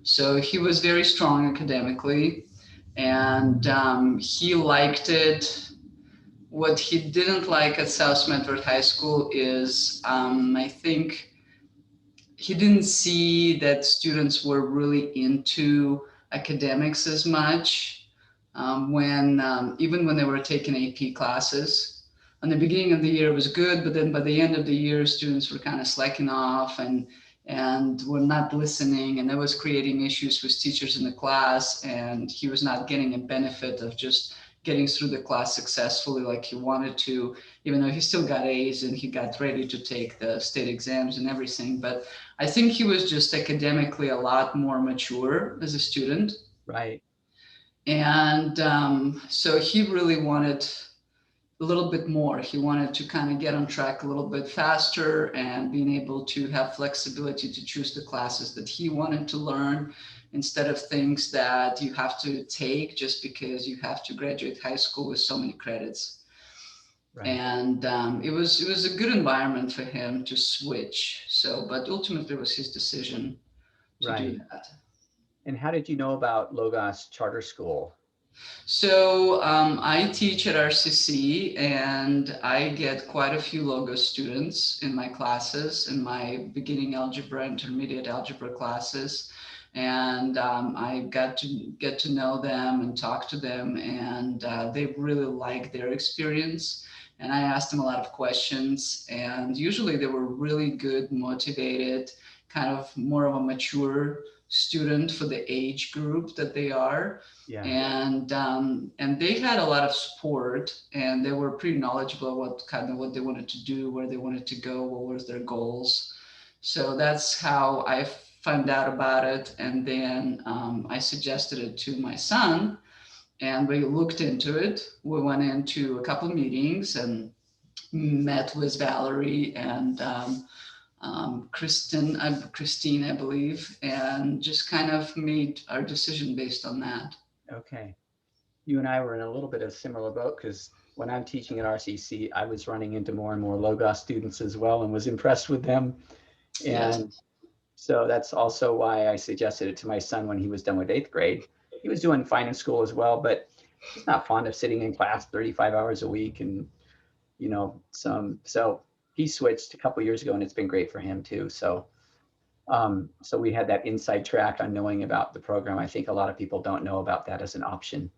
So he was very strong academically, and he liked it. What he didn't like at South Medford High School is, I think, he didn't see that students were really into academics as much when even when they were taking AP classes. On the beginning of the year it was good, but then by the end of the year, students were kind of slacking off and were not listening, and that was creating issues with teachers in the class. And he was not getting a benefit of just getting through the class successfully like he wanted to, even though he still got A's and he got ready to take the state exams and everything. But I think he was just academically a lot more mature as a student. Right. And so he really wanted a little bit more. He wanted to kind of get on track a little bit faster and being able to have flexibility to choose the classes that he wanted to learn instead of things that you have to take just because you have to graduate high school with so many credits. Right. And it was a good environment for him to switch. So, but ultimately, it was his decision to do Right. that. And how did you know about Logos Charter School? So I teach at RCC, and I get quite a few Logo students in my classes, in my beginning algebra, intermediate algebra classes. And I got to get to know them and talk to them, and they really like their experience. And I asked them a lot of questions, and usually they were really good, motivated, kind of more of a mature student for the age group that they are. Yeah. And they had a lot of support, and they were pretty knowledgeable what kind of what they wanted to do, where they wanted to go, what was their goals. So that's how I found out about it. And then I suggested it to my son, and we looked into it. We went into a couple of meetings and met with Valerie and Christine, I believe, and just kind of made our decision based on that. Okay. You and I were in a little bit of a similar boat because when I'm teaching at RCC, I was running into more and more Logos students as well and was impressed with them. Yes. And so that's also why I suggested it to my son when he was done with eighth grade. He was doing fine in school as well, but he's not fond of sitting in class 35 hours a week and, so he switched a couple years ago and it's been great for him too. So we had that inside track on knowing about the program. I think a lot of people don't know about that as an option.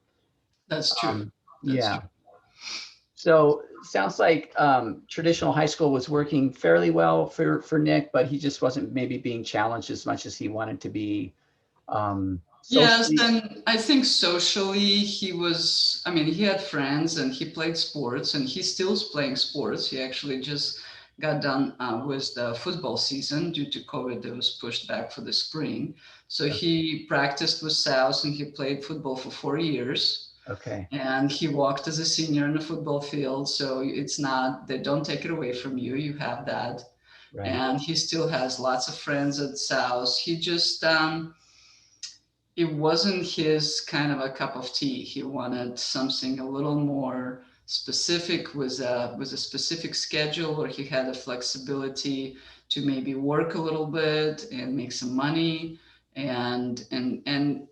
That's true. Um, That's yeah. true. So sounds like traditional high school was working fairly well for Nick, but he just wasn't maybe being challenged as much as he wanted to be Yes, socially. and I think socially he was, I mean, he had friends and he played sports, and he still's playing sports. He actually just got done with the football season due to COVID that was pushed back for the spring. So Okay. he practiced with South and he played football for 4 years. Okay. And he walked as a senior in the football field. So it's not, they don't take it away from you. You have that. Right. And he still has lots of friends at South. He just, it wasn't his kind of a cup of tea. He wanted something a little more specific, with a specific schedule where he had the flexibility to maybe work a little bit and make some money. And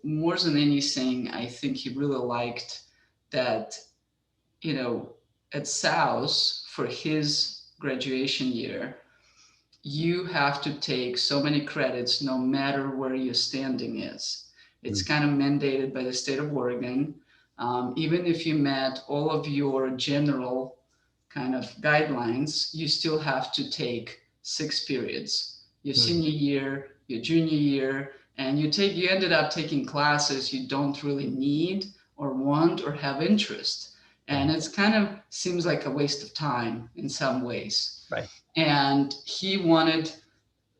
more than anything, I think he really liked that, you know, at South for his graduation year, you have to take so many credits no matter where your standing is. It's Mm. kind of mandated by the state of Oregon. Even if you met all of your general kind of guidelines, you still have to take 6 periods. Your Mm. senior year, your junior year, and you ended up taking classes you don't really need or want or have interest. And Right. it's kind of seems like a waste of time in some ways. Right. And he wanted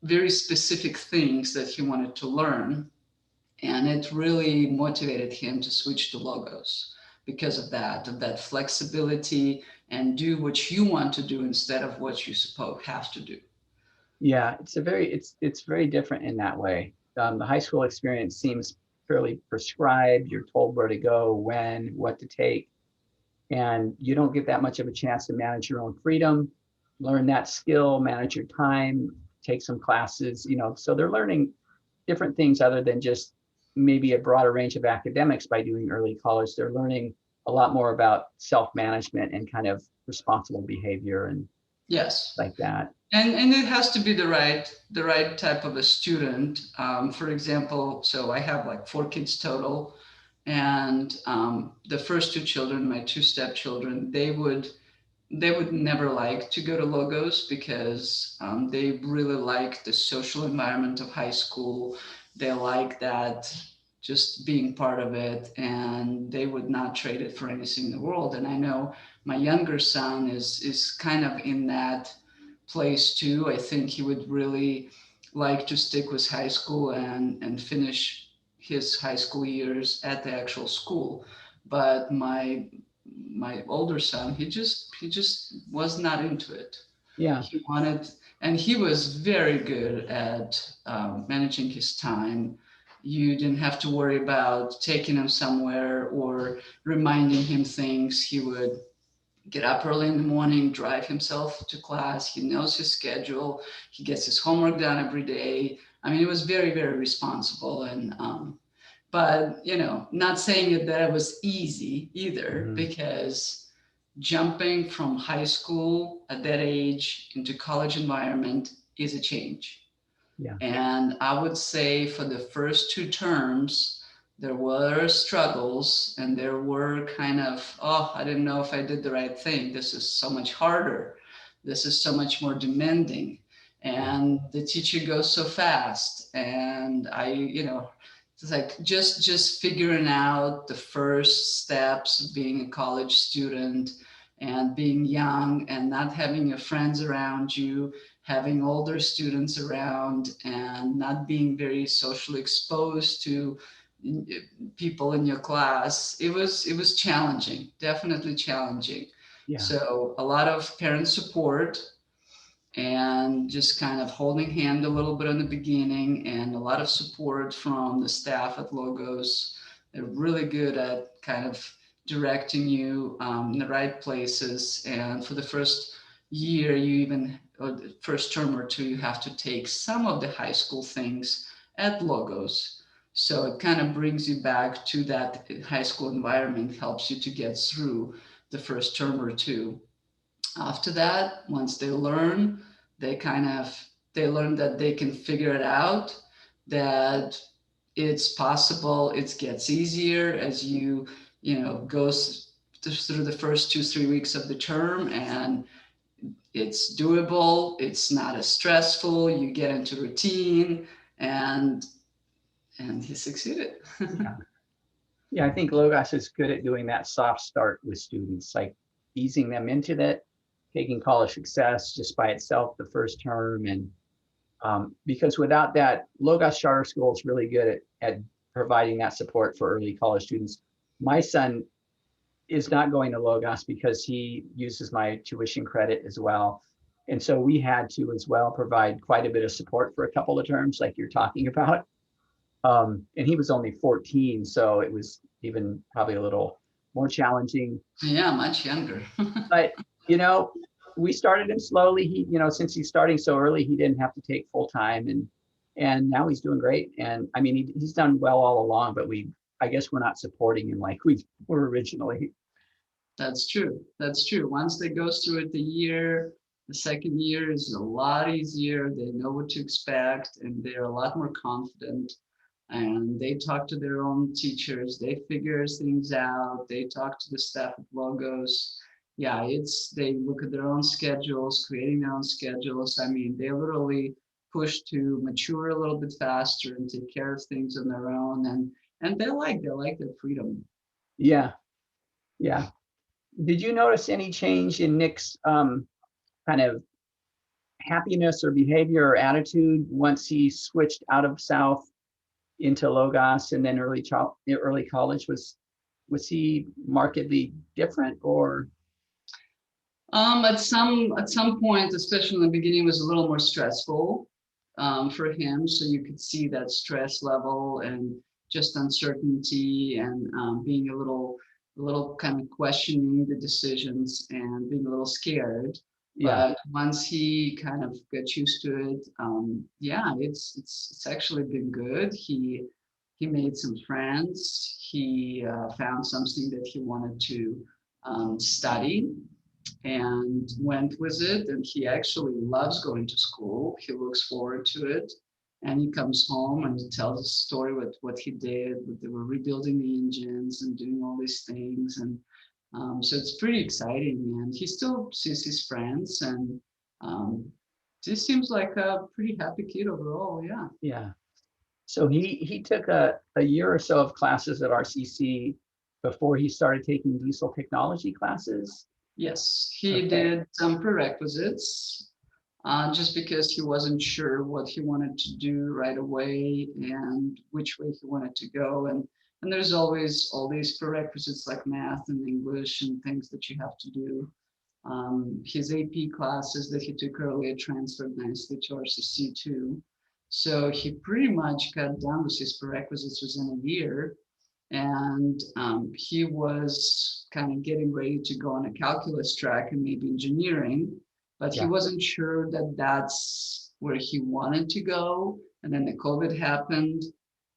very specific things that he wanted to learn, and it really motivated him to switch to Logos because of that flexibility, and do what you want to do instead of what you suppose have to do. Yeah. It's very different in that way. The high school experience seems fairly prescribed. You're told where to go, when, what to take, and you don't get that much of a chance to manage your own freedom, learn that skill, manage your time, take some classes. So they're learning different things other than just maybe a broader range of academics by doing early college. They're learning a lot more about self-management and kind of responsible behavior and Yes. like that. And it has to be the right type of a student. For example, so I have like 4 kids total, and the first 2 children, my 2 stepchildren, they would never like to go to Logos because they really like the social environment of high school. They like that, just being part of it, and they would not trade it for anything in the world. And I know my younger son is kind of in that place too. I think he would really like to stick with high school and finish his high school years at the actual school. But my older son, he just was not into it. Yeah. He wanted, and he was very good at managing his time. You didn't have to worry about taking him somewhere or reminding him things. He would get up early in the morning, drive himself to class. He knows his schedule. He gets his homework done every day. I mean, it was very, very responsible. And but not saying that it was easy either, Mhm. because jumping from high school at that age into college environment is a change. Yeah. And I would say for the first 2 terms, there were struggles and there were kind of, oh, I didn't know if I did the right thing. This is so much harder. This is so much more demanding. And the teacher goes so fast. And it's like just figuring out the first steps of being a college student and being young and not having your friends around you, having older students around, and not being very socially exposed to people in your class. It was challenging, definitely challenging. Yeah. So a lot of parent support and just kind of holding hand a little bit in the beginning, and a lot of support from the staff at Logos. They're really good at kind of directing you in the right places. And for the first year, or the first term or two, you have to take some of the high school things at Logos. So it kind of brings you back to that high school environment, helps you to get through the first term or two. After that, once they kind of they learn that they can figure it out, that it's possible. It gets easier as go through the first 2 3 weeks of the term, and it's doable. It's not as stressful. You get into routine, and he succeeded. Yeah. Yeah, I think Logos is good at doing that soft start with students, like easing them into that, taking college success just by itself the first term. And because without that, Logos Charter School is really good at providing that support for early college students. My son is not going to Logos because he uses my tuition credit as well. And so we had to as well provide quite a bit of support for a couple of terms, like you're talking about. And he was only 14, so it was even probably a little more challenging. Yeah, much younger. But we started him slowly. He, since he's starting so early, he didn't have to take full time, and now he's doing great. And I mean, he's done well all along, but I guess we're not supporting him like we were originally. That's true. That's true. Once they go through it the second year is a lot easier. They know what to expect, and they're a lot more confident. And they talk to their own teachers. They figure things out. They talk to the staff at Logos. Yeah, they look at their own schedules, creating their own schedules. I mean, they literally push to mature a little bit faster and take care of things on their own. And they like their freedom. Yeah, yeah. Did you notice any change in Nick's kind of happiness or behavior or attitude once he switched out of South into Logos and then early college? Was he markedly different or? At some point, especially in the beginning, was a little more stressful for him. So you could see that stress level and just uncertainty, and being a little kind of questioning the decisions and being a little scared. Yeah. But once he kind of got used to it, yeah, it's actually been good. He made some friends. He found something that he wanted to study and went with it. And he actually loves going to school. He looks forward to it. And he comes home and he tells a story with what he did. They were rebuilding the engines and doing all these things. And so it's pretty exciting. And he still sees his friends. And just seems like a pretty happy kid overall. Yeah. Yeah. So he took a year or so of classes at RCC before he started taking diesel technology classes. Yes, he Okay. did some prerequisites just because he wasn't sure what he wanted to do right away and which way he wanted to go. And there's always all these prerequisites like math and English and things that you have to do. His AP classes that he took earlier transferred nicely to RCC too. So he pretty much got done with his prerequisites within a year. And he was kind of getting ready to go on a calculus track and maybe engineering, but he Yeah. wasn't sure that that's where he wanted to go. And then the COVID happened,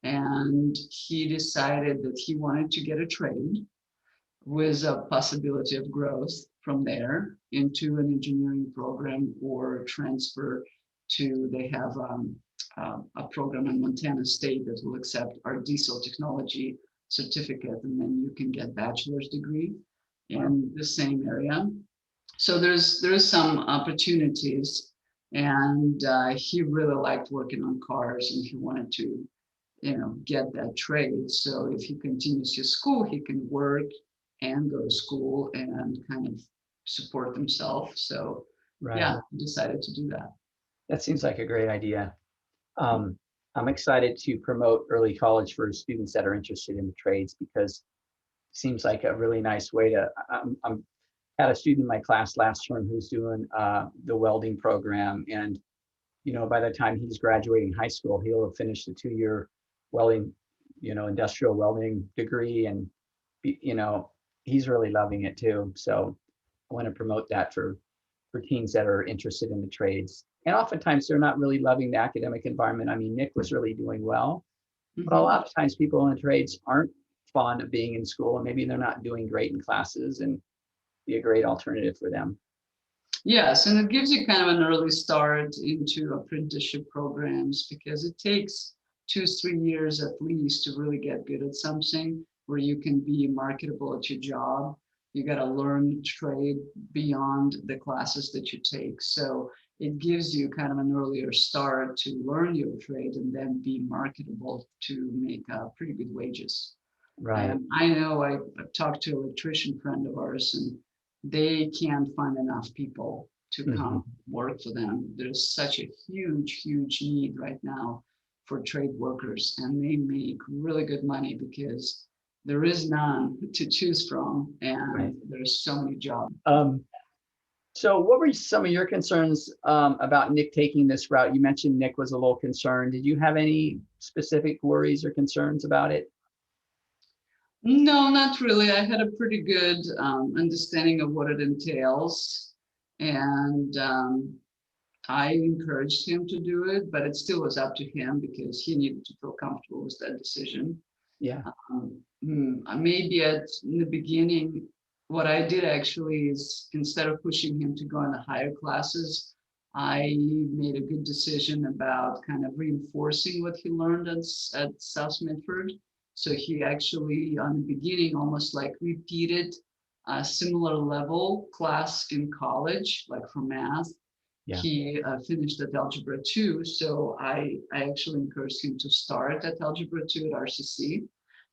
and he decided that he wanted to get a trade with a possibility of growth from there into an engineering program or transfer to, they have a program in Montana State that will accept our diesel technology certificate, and then you can get bachelor's degree Wow. in the same area. So there's some opportunities, and he really liked working on cars, and he wanted to get that trade. So if he continues his school, he can work and go to school and kind of support himself. So Right. yeah, he decided to do that. That seems like a great idea. Um, I'm excited to promote early college for students that are interested in the trades because it seems like a really nice way to. I'm had a student in my class last term who's doing the welding program, and by the time he's graduating high school, he'll have finished a 2-year welding, industrial welding degree, and he's really loving it too. So I want to promote that for teens that are interested in the trades. And oftentimes they're not really loving the academic environment. I mean, Nick was really doing well, but a Mhm. lot of times people in the trades aren't fond of being in school, and maybe they're not doing great in classes, and be a great alternative for them. Yes, and it gives you kind of an early start into apprenticeship programs because it takes 2, 3 years at least to really get good at something where you can be marketable at your job. You got to learn trade beyond the classes that you take. So it gives you kind of an earlier start to learn your trade and then be marketable to make pretty good wages. Right. And I know I've talked to an electrician friend of ours, and they can't find enough people to Hmm. come work for them. There's such a huge, huge need right now for trade workers, and they make really good money because there is none to choose from, Right. and there's so many jobs. Um, so what were some of your concerns about Nick taking this route? You mentioned Nick was a little concerned. Did you have any specific worries or concerns about it? No, not really. I had a pretty good understanding of what it entails, and I encouraged him to do it, but it still was up to him because he needed to feel comfortable with that decision. Yeah. Maybe in the beginning, what I did actually is instead of pushing him to go in the higher classes, I made a good decision about kind of reinforcing what he learned at South Medford. So he actually, on the beginning, almost like repeated a similar level class in college, like for math. Yeah. He finished at Algebra 2, so I actually encouraged him to start at Algebra 2 at RCC,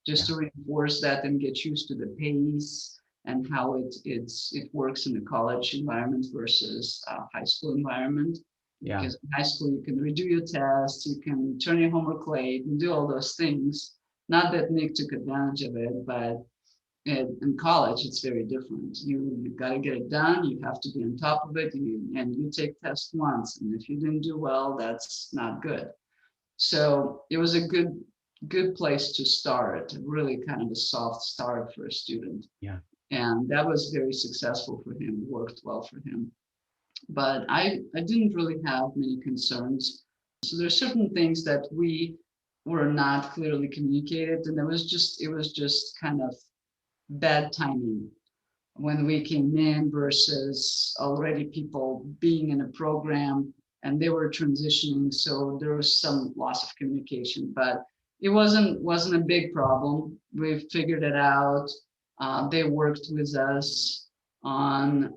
just Yeah. to reinforce that and get used to the pace and how it works in the college environment versus high school environment. Yeah. Because in high school you can redo your tests, you can turn your homework late, and do all those things. Not that Nick took advantage of it, but in college it's very different. You've got to get it done, you have to be on top of it, and you take tests once, and if you didn't do well, that's not good. So it was a good place to start, really kind of a soft start for a student. Yeah. And that was very successful for him, worked well for him. but I didn't really have many concerns. So there's certain things that we were not clearly communicated, and it was just kind of bad timing when we came in versus already people being in a program and they were transitioning. So there was some loss of communication, but it wasn't a big problem. We figured it out. They worked with us on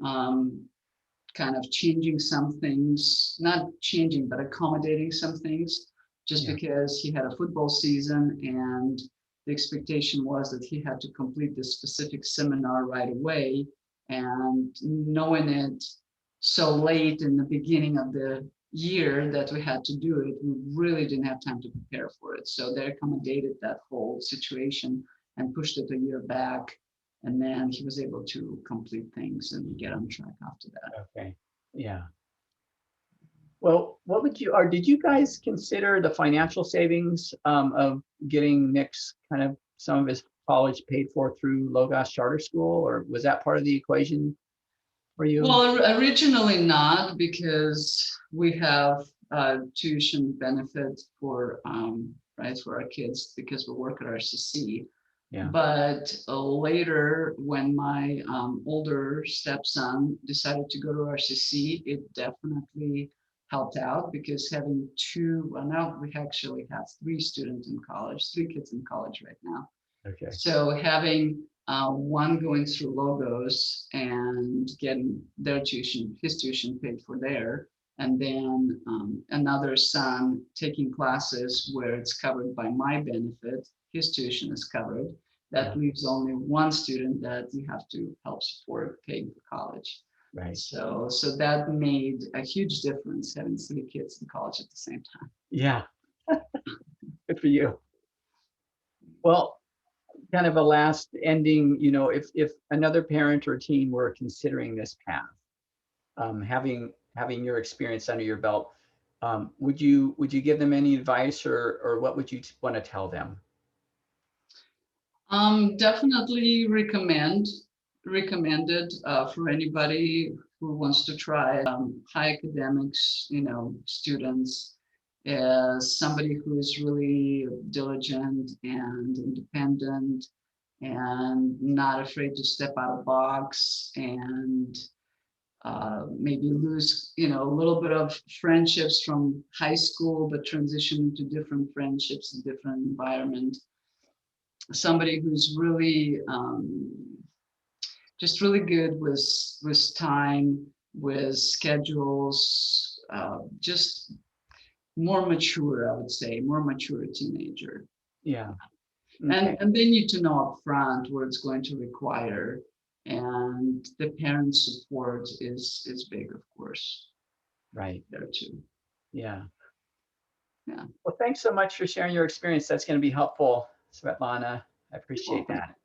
kind of changing some things, not changing, but accommodating some things, just Yeah. because he had a football season and the expectation was that he had to complete this specific seminar right away. And knowing it so late in the beginning of the year that we had to do it, we really didn't have time to prepare for it. So they accommodated that whole situation and pushed it a year back. And then he was able to complete things and get on track after that. Okay. Yeah. Well, what would you, or did you guys consider the financial savings of getting Nick's kind of some of his college paid for through Logos Charter School, or was that part of the equation for you? Well, originally not, because we have tuition benefit for right for our kids because we work at RCC. Yeah. But later, when my older stepson decided to go to RCC, it definitely helped out because having two, well, now we actually have three students in college, three kids in college right now. Okay. So having one going through Logos and getting their tuition, his tuition paid for there, and then another son taking classes where it's covered by my benefit, his tuition is covered. That Yeah. leaves only one student that you have to help support paying for college. Right. So that made a huge difference having three kids in college at the same time. Yeah. Good for you. Well, kind of a last ending, if another parent or teen were considering this path, having your experience under your belt, would you give them any advice, or what would you want to tell them? Definitely recommended for anybody who wants to try high academics, students, is somebody who is really diligent and independent and not afraid to step out of the box and maybe lose, a little bit of friendships from high school, but transition to different friendships, a different environment. Somebody who's really just really good with time, with schedules, just more mature, I would say, more mature teenager. Yeah. And Okay. and they need to know up front what it's going to require, and the parents' support is big, of course, Right. there too. Yeah. Yeah. Well, thanks so much for sharing your experience. That's going to be helpful, Svetlana. I appreciate Welcome. that.